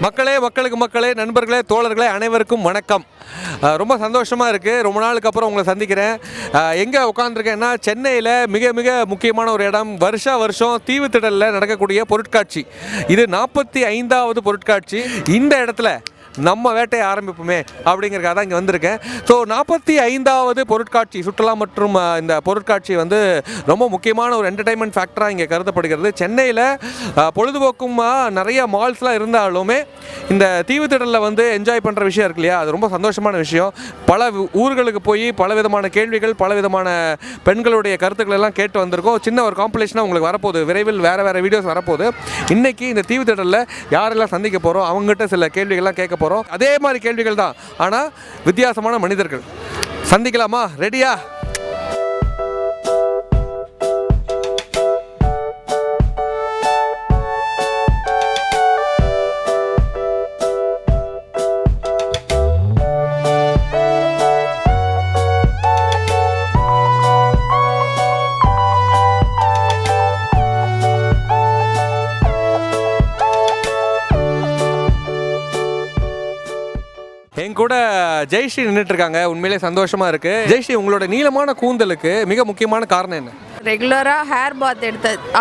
மக்களே நண்பர்களே தோழர்களே அனைவருக்கும் வணக்கம். ரொம்ப சந்தோஷமாக இருக்குது. ரொம்ப நாளுக்கு அப்புறம் உங்களை சந்திக்கிறேன். எங்கே உட்காந்துருக்கேன்னா சென்னையில் மிக மிக முக்கியமான ஒரு இடம். வருஷம் தீவுத்திடலில் நடக்கக்கூடிய பொருட்காட்சி. இது 45வது பொருட்காட்சி. இந்த இடத்துல நம்ம வேட்டையை ஆரம்பிப்போமே அப்படிங்கிறக்காக தான் இங்கே வந்திருக்கேன். ஸோ 45வது பொருட்காட்சி சுற்றுலா மற்றும் இந்த பொருட்காட்சி வந்து ரொம்ப முக்கியமான ஒரு என்டர்டைன்மெண்ட் ஃபேக்டராக இங்கே கருதப்படுகிறது. சென்னையில் பொழுதுபோக்கும் நிறைய மால்ஸ்லாம் இருந்தாலுமே இந்த தீவுத்திடலில் வந்து என்ஜாய் பண்ணுற விஷயம் இருக்கு இல்லையா, அது ரொம்ப சந்தோஷமான விஷயம். பல ஊர்களுக்கு போய் பல விதமான கேள்விகள், பல விதமான பெண்களுடைய கருத்துக்கள் எல்லாம் கேட்டு வந்திருக்கோம். சின்ன ஒரு காம்படிஷனாக உங்களுக்கு வரப்போகுது. விரைவில் வேறு வீடியோஸ் வரப்போகுது. இன்றைக்கி இந்த தீவுத்திடலில் யாரெல்லாம் சந்திக்க போகிறோம், அவங்ககிட்ட சில கேள்விகள்லாம் கேட்க போகிறோம். அதே மாதிரி கேள்விகள் தான், ஆனால் வித்தியாசமான மனிதர்கள். சந்திக்கலாமா? ரெடியா? என் கூட ஜெய்ஸ்ரீ நின்றுட்டு இருக்காங்க. உண்மையிலே சந்தோஷமா இருக்கு. ஜெய்ஸ்ரீ, உங்களோட நீளமான கூந்தலுக்கு மிக முக்கியமான காரணம் என்ன? ரெகுலராக ஹேர் பாத்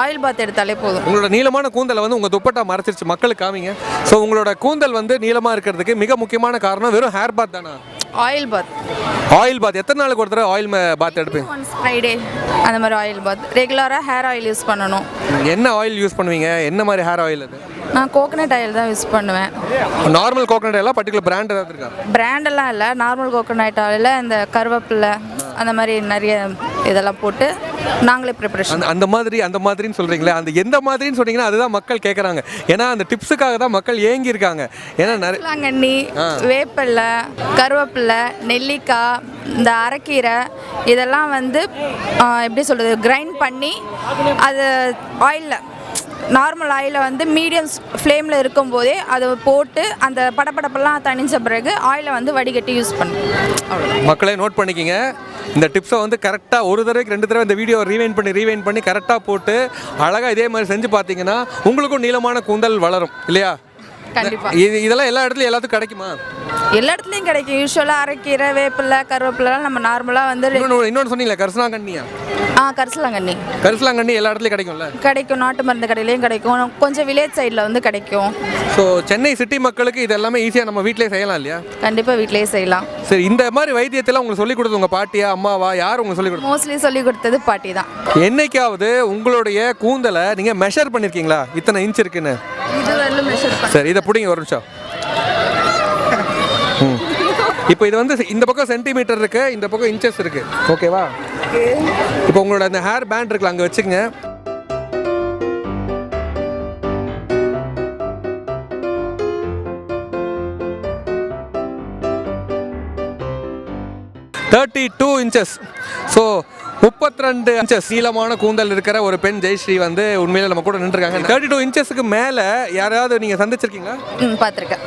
ஆயில் பாத் எடுத்தாலே போதும். உங்களோட நீளமான கூந்தலை வந்து உங்கள் துப்பட்டா மறைச்சிருச்சு, மக்களுக்கு காமிங்க. ஸோ உங்களோட கூந்தல் வந்து நீளமாக இருக்கிறதுக்கு மிக முக்கியமான காரணம் வெறும் ஹேர் பாத் தானா? Oil bath. எத்தனை நாளுக்கு ஒரு தடவை ஆயில் பாத் எடுப்பீங்க? ஃப்ரைடே அந்த மாதிரி ஆயில் பாத். ரெகுலராக ஹேர் ஆயில் யூஸ் பண்ணணும். என்ன ஆயில் யூஸ் பண்ணுவீங்க? என்ன மாதிரி ஹேர் ஆயில் அது? நான் கோகனட் ஆயில் தான் யூஸ் பண்ணுவேன். நார்மல் கோகனட் ஆயிலா, பர்டிகுலர் பிராண்ட் ஏதாவது இருக்கா? பிராண்டெல்லாம் இல்லை, நார்மல் கோகனட் ஆயில். இந்த கருவேப்பிலை அந்த மாதிரி நிறைய இதெல்லாம் போட்டு நாங்களே ப்ரிப்பரேஷன். அந்த மாதிரின்னு சொல்கிறீங்களே, அந்த எந்த மாதிரின்னு சொன்னீங்கன்னா அதுதான் மக்கள் கேட்குறாங்க. ஏன்னா அந்த டிப்ஸுக்காக தான் மக்கள் ஏங்கி இருக்காங்க. ஏன்னா நிறைய வேப்பிலை, கருவேப்பிலை, நெல்லிக்காய், இந்த அரைக்கீரை இதெல்லாம் வந்து எப்படி சொல்கிறது, கிரைண்ட் பண்ணி அது ஆயிலில், நார்மல் ஆயிலில் வந்து மீடியம் ஃப்ளேமில் இருக்கும்போதே அதை போட்டு அந்த படப்படப்பெல்லாம் தணிஞ்ச பிறகு ஆயிலை வந்து வடிகட்டி யூஸ் பண்ணும். மக்களே நோட் பண்ணிக்கிங்க. இந்த டிப்ஸை வந்து கரெக்டாக ஒரு தடவைக்கு 2 தடவை இந்த வீடியோ ரீவைண்ட் பண்ணி கரெக்டாக போட்டு அழகாக இதே மாதிரி செஞ்சு பார்த்தீங்கன்னா உங்களுக்கும் நீளமான கூந்தல் வளரும் இல்லையா? கண்டிப்பாக. இதெல்லாம் எல்லா இடத்துலையும் எல்லாத்துக்கும் கிடைக்குமா? எல்லா இடத்துலையும் கிடைக்கும். யூஸ்வலாக அரைக்கீரை, வேப்பிலை, கருவேப்பிலாம் நம்ம நார்மலாக வந்து. இன்னொன்று சொன்னீங்களா, கரிசலாங்கண்ணியா? கரிசலாங்கண்ணி எல்லா இடத்துலையும் கிடைக்கும்ல? கிடைக்கும். நாட்டு மருந்து கடையிலையும் கிடைக்கும். கொஞ்சம் வில்லேஜ் சைடில் வந்து கிடைக்கும். ஸோ சென்னை சிட்டி மக்களுக்கு இது எல்லாமே ஈஸியாக நம்ம வீட்டிலே செய்யலாம் இல்லையா? கண்டிப்பாக வீட்டிலேயே செய்யலாம். சரி, இந்த மாதிரி வைத்தியத்தெல்லாம் உங்களுக்கு சொல்லிக் கொடுத்தது உங்கள் பாட்டியா, அம்மாவா, யார் உங்களுக்கு சொல்லிக் கொடுத்தது? மோஸ்ட்லி சொல்லிக் கொடுத்தது பாட்டி தான். என்னைக்காவது உங்களுடைய கூந்தலை நீங்கள் மெஷர் பண்ணியிருக்கீங்களா, இத்தனை இன்ச் இருக்குன்னு? சரி, இதை பிடிங்க ஒரு நிமிஷம். இப்போ இது வந்து இந்த பக்கம் சென்டிமீட்டர் இருக்கு, இந்த பக்கம் இன்ச்சஸ் இருக்கு. ஓகேவா? இப்போ உங்களோட அந்த ஹேர் பேண்ட் இருக்குல்ல, அங்கே வச்சுக்கங்க. inches. ஸோ 32 இன்ச்சஸ் நீளமான கூந்தல் இருக்கிற ஒரு பெண் ஜெய்ஸ்ரீ வந்து உண்மையில நம்ம கூட நின்றுருக்காங்க. 32 இன்ச்சஸ்க்கு மேலே யாராவது நீங்கள் சந்திச்சிருக்கீங்களா? பார்த்துருக்கேன்.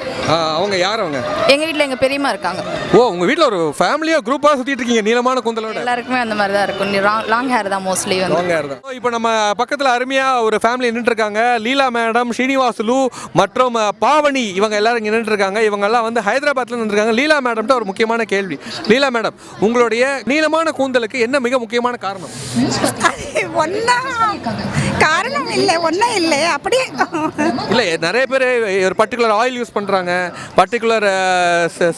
அவங்க யார்? அவங்க எங்கள் வீட்டில் எங்கள் பெரியம்மா இருக்காங்க. ஓ, உங்கள் வீட்டில் ஒரு ஃபேமிலியாக குரூப்பாக சுற்றிட்டு இருக்கீங்க நீளமான கூந்தலோட? எல்லாருக்குமே அந்த மாதிரி தான் இருக்கும். லாங் ஹேர் தான் மோஸ்ட்லி. லாங் ஹேர் தான். இப்போ நம்ம பக்கத்தில் அருமையாக ஒரு ஃபேமிலி நின்றுருக்காங்க. லீலா மேடம், ஸ்ரீனிவாசுலு மற்றும் பாவனி, இவங்க எல்லாரும் இங்கே நின்றுருக்காங்க. இவங்கெல்லாம் வந்து ஹைதராபாத்தில் நின்றுருக்காங்க. லீலா மேடம்கிட்ட ஒரு முக்கியமான கேள்வி. லீலா மேடம், உங்களுடைய நீளமான கூந்தலுக்கு என்ன மிக முக்கியமான காரணம்? காரணம் இல்லை, ஒன்றும் இல்லை, அப்படியே இல்லை. நிறைய பேர் ஒரு பர்டிகுலர் ஆயில் யூஸ் பண்ணுறாங்க, பர்டிகுலர்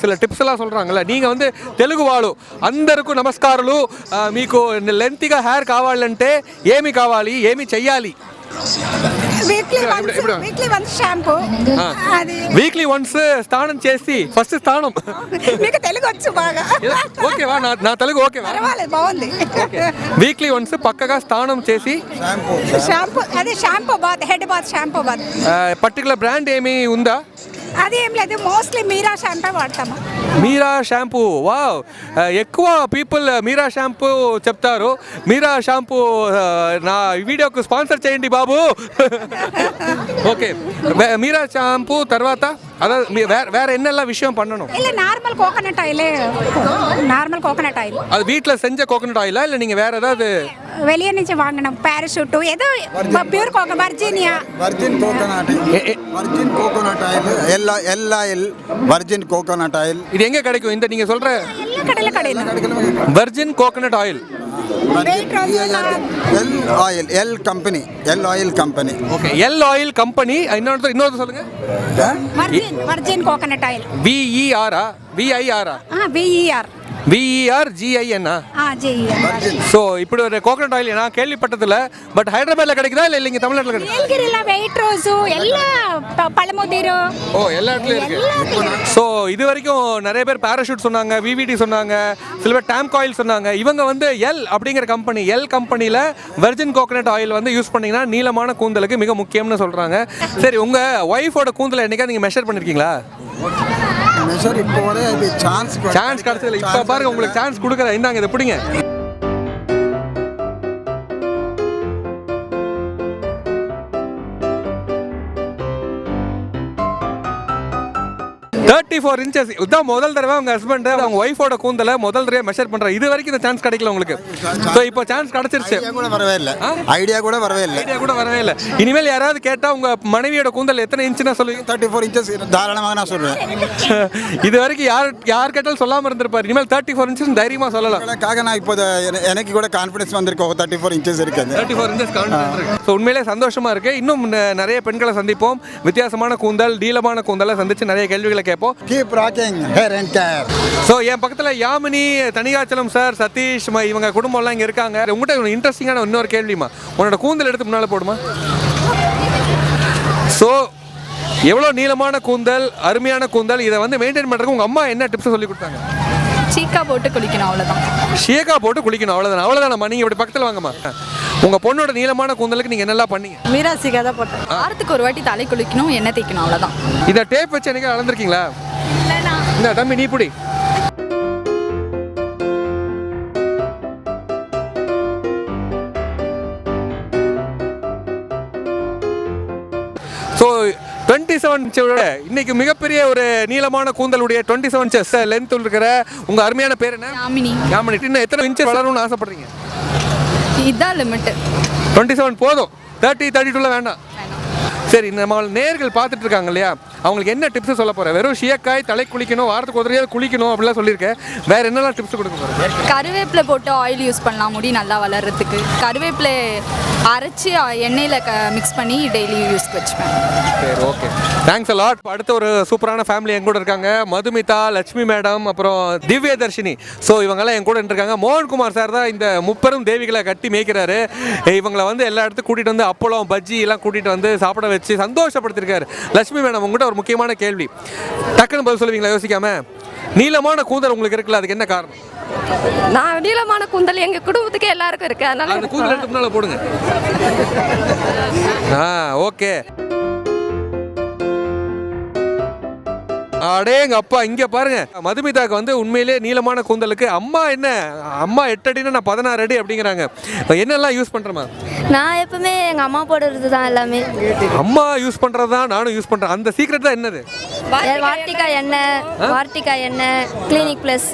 சில டிப்ஸ் எல்லாம் சொல்கிறாங்கல்ல. நீங்கள் வந்து తెలుగు వాళ్ళు అందరికీ నమస్కారాలు. మీకు లెంత్గా హెయిర్ కావాలంటే ఏమి కావాలి, ఏమి చెయ్యాలి? వీక్లీ వన్స్ స్నానం చేసి ఫస్ట్ స్నానం. మీకు తెలుగు వచ్చు బాగా? ఓకేవా? నా తెలుగు ఓకేవా? బాగుంది. వీక్లీ వన్స్ పక్కగా స్నానం చేసి షాంపూ, అదే shampoo bath, head bath, shampoo bath. Particular brand ఏమి ఉందా? అదేం లేదు, మోస్ట్లీ మీరా షాంపూ వాడతాము. మీరా షాంపూ. వావ్, ఎక్కువ పీపుల్ మీరా షాంపూ చెప్తారు. మీరా షాంపూ నా వీడియోకు స్పాన్సర్ చేయండి బాబు. ఓకే, మీరా షాంపూ తర్వాత அதாவது வேற என்னெல்லாம் விஷயம் பண்ணணும்? இல்ல நார்மல் கோகனட் ஆயில். அது வீட்டில் செஞ்ச கோகனட் ஆயிலா இல்லை நீங்கள் வேற ஏதாவது? வெளியே நினச்சி வாங்கினோம் பேராஷூட்டு ஏதோ pure coco Virginia virgin coconut oil L oil virgin coconut oil. இது எங்கே கிடைக்கும் இந்த நீங்கள் சொல்கிற எல்லா கடையில் கிடையாது. Virgin coconut oil? L oil company. Okay, L oil company. இன்னொரு சொல்லுங்க. Virgin coconut oil. VER-ஆ VIR-ஆ? VER. VERGIN. ஸோ இப்படி ஒரு கோகனட் ஆயில் நான் கேள்விப்பட்டதில்ல. பட் ஹைதராபாத்தில் கிடைக்குதா இல்லை இல்லைங்க தமிழ்நாட்டில் கிடைக்குதா? வெயிட் ரோஸு எல்லா பழமுதிரு. ஓ, எல்லா இடத்துலையும் இருக்கு. ஸோ இது வரைக்கும் நிறைய பேர் பேராஷூட் சொன்னாங்க, VVD சொன்னாங்க, சில பேர் டேம்க் ஆயில் சொன்னாங்க. இவங்க வந்து எல் அப்படிங்கிற கம்பெனி, எல் கம்பெனியில் வெர்ஜின் கோகனட் ஆயில் வந்து யூஸ் பண்ணிங்கன்னா நீளமான கூந்தலுக்கு மிக முக்கியம்னு சொல்கிறாங்க. சரி, உங்கள் ஒய்ஃபோட கூந்தலை என்னைக்கா நீங்கள் மெஷர் பண்ணியிருக்கீங்களா? இப்போ வரை சான்ஸ் கிடைச்சதில்ல. இப்போ பாருங்க, உங்களுக்கு சான்ஸ் கொடுக்குறேன். இந்தாங்க, இதை பிடிங்க. 34 inches. இதான் முதல் தடவை உங்க ஹஸ்பண்ட் அவங்க ஒய்ஃபோட கூந்தலை முதல் தடவை மெஷர் பண்றாங்க. இது வரைக்கும் இந்த சான்ஸ் கிடைக்கல உங்களுக்கு. ஸோ இப்போ சான்ஸ் கிடைச்சிருச்சு. ஐடியா கூட வரவே இல்லை. இனிமேல் யாராவது கேட்டா உங்க மனைவியோட கூந்தல் எத்தனை இன்ச்சுனா சொல்லுவீங்க? 34 inches தாராளமாக நான் சொல்றேன். இது வரைக்கும் யார் கேட்டாலும் சொல்லாம இருந்திருப்பாரு. இனிமேல் 34 inches தைரியமா சொல்லலாம். நான் இப்போ எனக்கு கூட கான்ஃபிடன்ஸ் வந்திருக்கு. 34 inches இருக்கு. 34 inches கான்ஃபிடன்ஸ் இருக்கு. ஸோ உண்மையிலே சந்தோஷமா இருக்கு. இன்னும் நிறைய பெண்களை சந்திப்போம். வித்தியாசமான கூந்தல், நீளமான கூந்தலை சந்திச்சு நிறைய கேள்விகளை கேட்போம். Keep rocking hair and care. So என் பக்கத்தில் யாமினி, தனிகாச்சலம் சார், சதீஷ், இவங்க குடும்பம்லாம் இங்கே இருக்காங்க. உங்கள்கிட்ட இன்ட்ரெஸ்டிங்கான இன்னொரு கேள்விமா, உன்னோட கூந்தல் எடுத்து முன்னால் போடுமா? ஸோ எவ்வளோ நீளமான கூந்தல், அருமையான கூந்தல், இதை வந்து மெயின்டைன் பண்ணுறதுக்கு உங்கள் அம்மா என்ன டிப்ஸ் சொல்லி கொடுத்தாங்க? சீக்கா போட்டு குளிக்கணும், அவ்வளோதான். ஷேக்கா போட்டு குளிக்கணும், அவ்வளோதானம்மா. நீங்கள் இப்படி பக்கத்தில் வாங்கம்மா. உங்கள் பொண்ணோட நீளமான கூந்தலுக்கு நீங்கள் என்னெல்லாம் பண்ணீங்க? மீராசிக்காக தான் போட்டேன். வாரத்துக்கு ஒரு வாட்டி தலை குளிக்கணும், எண்ணெய் தேய்க்கணும், அவ்வளோதான். இதை டேப் வச்சு எனக்கு அளந்துருக்கீங்களா? இந்த தம்பி நீ பிடி. ஸோ 27 inch இன்னைக்கு மிகப்பெரிய ஒரு நீளமான கூந்தலுடைய 27 inches லென்த் இருக்கிற உங்க அருமையான பேர் என்ன? யாமினி. யாமினி, இன்னும் எத்தனை இன்ச்சஸ் வளரணும்னு ஆசைப்படுறீங்க? இதுதான் லிமிட். 27 போதும். 30, 32 வேண்டாம். சரி, நம்ம நேர்கள் பார்த்துட்டு இருக்காங்க இல்லையா, அவங்களுக்கு என்ன டிப்ஸ் சொல்ல போகிறேன்? வெறும் ஷியக்காய் தலை குளிக்கணும், வாரத்துக்கு ஒரு தடவை குளிக்கணும் அப்படிலாம் சொல்லியிருக்கேன். வேறு என்னெல்லாம் டிப்ஸ் கொடுக்க போகிறேன்? கருவேப்பிலை போட்டு ஆயில் யூஸ் பண்ணலாம், முடி நல்லா வளர்கிறதுக்கு. கருவேப்பிலை அரைச்சி எண்ணெயில் மிக்ஸ் பண்ணி டெய்லி யூஸ்க்கு வச்சுப்பேன். சரி, ஓகே, தேங்க்ஸ் அலாட். அடுத்த ஒரு சூப்பரான ஃபேமிலி என் கூட இருக்காங்க. மதுமிதா, லட்சுமி மேடம், அப்புறம் திவ்ய தர்ஷினி. ஸோ இவங்கெல்லாம் என் கூட இருக்காங்க. மோகன்குமார் சார் தான் இந்த முப்பெரும் தேவிகளை கட்டி மேய்க்கிறாரு. இவங்களை வந்து எல்லா இடத்துக்கும் கூட்டிகிட்டு வந்து அப்பளம், பஜ்ஜி எல்லாம் கூட்டிகிட்டு வந்து சாப்பிட வச்சு சந்தோஷப்படுத்திருக்காரு. லட்சுமி மேடம், உங்கள்கிட்ட ஒரு முக்கியமான கேள்வி, டக்குன்னு பதில் சொல்லுவீங்களா யோசிக்காம? நீளமான கூந்தல் உங்களுக்கு இருக்குல்ல, அதுக்கு என்ன காரணம்? நான் நீளமான கூந்தல் எங்கள் குடும்பத்துக்கு எல்லாருக்கும் இருக்கு, அதனால அந்த கூந்தல் எடுத்து முன்னால போடுங்க. ஓகே. அடேங்க அப்பா, இங்க பாருங்க, மதுமிதாக்கு வந்து உண்மையிலே நீளமான கூந்தலுக்கு அம்மா 8 அடினா நான் 16 அடி அப்படிங்கிறாங்க. என்னெல்லாம் யூஸ் பண்றேமா? நான் எப்பவுமே எங்க அம்மா போடுறது தான் எல்லாமே. அம்மா யூஸ் பண்றது தான் நானும் யூஸ் பண்றேன். அந்த சீக்ரெட் தான் என்னது? வார்த்திகா எண்ணெய், கிளினிக் பிளஸ்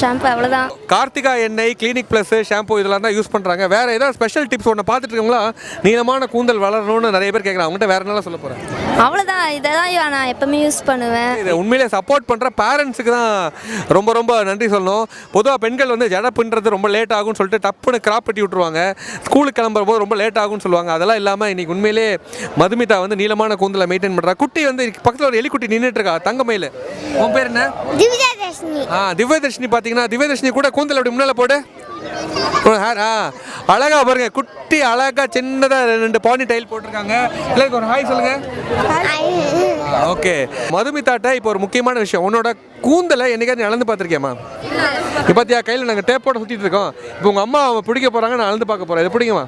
ஷாம்பு, அவ்வளவுதான். கார்த்திகா எண்ணெய், கிளினிக் பிளஸ் ஷாம்பு இதெல்லாம் தான் யூஸ் பண்றாங்க. வேற ஏதாவது ஸ்பெஷல் டிப்ஸ் ஒன்று பார்த்துட்டு இருக்கீங்களா? நீளமான கூந்தல் வளரணும்னு நிறைய பேர் கேட்குறாங்க. அவங்ககிட்ட வேற என்னெல்லாம் சொல்ல போறேன்? அவ்வளவுதான், இதை தான் நான் எப்பவுமே யூஸ் பண்ணுவேன். இதை உண்மையிலே சப்போர்ட் பண்ணுற பேரண்ட்ஸுக்கு தான் ரொம்ப ரொம்ப நன்றி சொல்லணும். பொதுவாக பெண்கள் வந்து ஜடை பின்னுறது ரொம்ப லேட் ஆகும்னு சொல்லிட்டு டப்புன்னு கிராப் பட்டி விட்டுருவாங்க. ஸ்கூலுக்கு கிளம்புற போது ரொம்ப லேட் ஆகும்னு சொல்லுவாங்க. அதெல்லாம் இல்லாமல் இன்னைக்கு உண்மையிலே மதுமிதா வந்து நீளமான கூந்தலை மெயின்டைன் பண்ணுறா. குட்டி வந்து பக்கத்தில் ஒரு எலிக்குட்டி நின்றுட்டு இருக்கா, தங்கமயில. உன் பேர் என்ன? திவ்யதர்ஷினி. திவ்யதர்ஷினி. பார்த்தீங்கன்னா திவ்யதர்ஷினி கூட கூந்தல் அப்படி முன்னால் போடு. அழகா பாருங்க, குட்டி அழகா சின்னதா 2 பானி டைல் போட்டிருக்காங்க. எல்லாருக்கும் ஒரு ஹாய் சொல்லுங்க. ஓகே, மதுமிதாட்ட இப்போ ஒரு முக்கியமான விஷயம், உன்னோட கூந்தலை என்னைக்காவது அளந்து பார்த்துருக்கியாமா? இப்போ பார்த்தியா, கையில் நாங்கள் டேப்போட சுற்றிட்டு இருக்கோம். இப்போ உங்கள் அம்மா பிடிக்க போகிறாங்க, நான் அளந்து பார்க்க போகிறேன். இது பிடிக்குமா?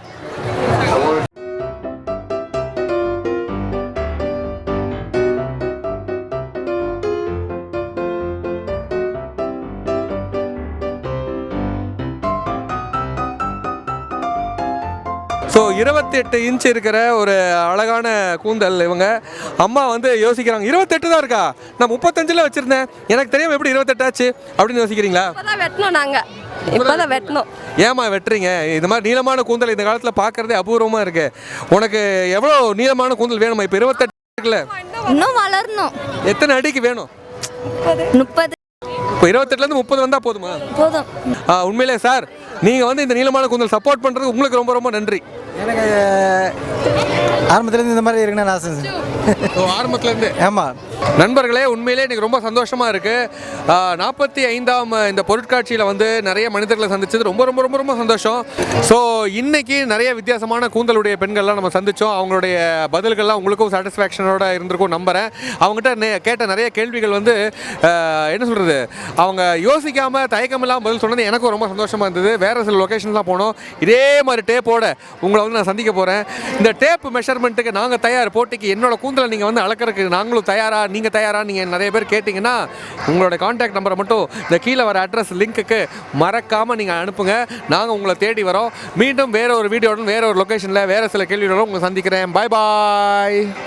ஸோ 28 இன்ச் இருக்கிற ஒரு அழகான கூந்தல். இவங்க அம்மா வந்து யோசிக்கிறாங்க, 28 தான் இருக்கா, நான் 35 வச்சுருந்தேன், எனக்கு தெரியாமல் எப்படி 28 ஆச்சு அப்படின்னு யோசிக்கிறீங்களா? வெட்டணும் நாங்கள் இப்போதான் வெட்டணும். ஏமா வெட்டுறீங்க? இது மாதிரி நீளமான கூந்தல் இந்த காலத்தில் பார்க்கறதே அபூர்வமாக இருக்கு. உனக்கு எவ்வளோ நீளமான கூந்தல் வேணுமா? இப்போ 28 இருக்குல்ல, இன்னும் வளரணும். எத்தனை அடிக்கு வேணும்? 30 இப்போ 28லேருந்து 30 வந்தால் போதுமா? போதும். உண்மையிலே சார், நீங்கள் வந்து இந்த நீளமான கூந்தல் சப்போர்ட் பண்ணுறது உங்களுக்கு ரொம்ப ரொம்ப நன்றி. எனக்கு ஆரம்பத்துலேருந்து இந்த மாதிரி இருக்குன்னு ஆசை. ஆரம்பத்துலேருந்து? ஆமாம். நண்பர்களே, உண்மையிலே எனக்கு ரொம்ப சந்தோஷமாக இருக்குது. 45ஆம் இந்த பொருட்காட்சியில் வந்து நிறைய மனிதர்களை சந்திச்சது ரொம்ப ரொம்ப ரொம்ப ரொம்ப சந்தோஷம். ஸோ இன்னைக்கு நிறைய வித்தியாசமான கூந்தலுடைய பெண்கள்லாம் நம்ம சந்தித்தோம். அவங்களுடைய பதில்கள்லாம் உங்களுக்கும் சாட்டிஸ்ஃபேக்ஷனோட இருந்திருக்கும் நம்புகிறேன். அவங்ககிட்ட கேட்ட நிறைய கேள்விகள் வந்து என்ன சொல்கிறது, அவங்க யோசிக்காமல் தயக்கமில்லாமல் பதில் சொன்னது எனக்கும் ரொம்ப சந்தோஷமாக இருந்தது. வேறு சில லொக்கேஷன்லாம் போனோம். இதே மாதிரி டேப்போட உங்களை வந்து நான் சந்திக்க போகிறேன். இந்த டேப் மெஷர்மெண்ட்டுக்கு நாங்கள் தயார். போட்டிக்கு என்னோட கூந்தலை நீங்கள் வந்து அளக்கிறதுக்கு நாங்களும் தயாரா, நீங்கள் தயாரா? நீங்கள் நிறைய பேர் கேட்டிங்கன்னா உங்களோட கான்டாக்ட் நம்பரை மட்டும் இந்த கீழே வர அட்ரஸ் லிங்க்குக்கு மறக்காமல் நீங்கள் அனுப்புங்க. நாங்கள் உங்களை தேடி வரோம். மீண்டும் வேறு ஒரு வீடியோட வேறு ஒரு லொக்கேஷனில் வேறு சில கேள்வியோட உங்களை சந்திக்கிறேன். பாய் பாய்.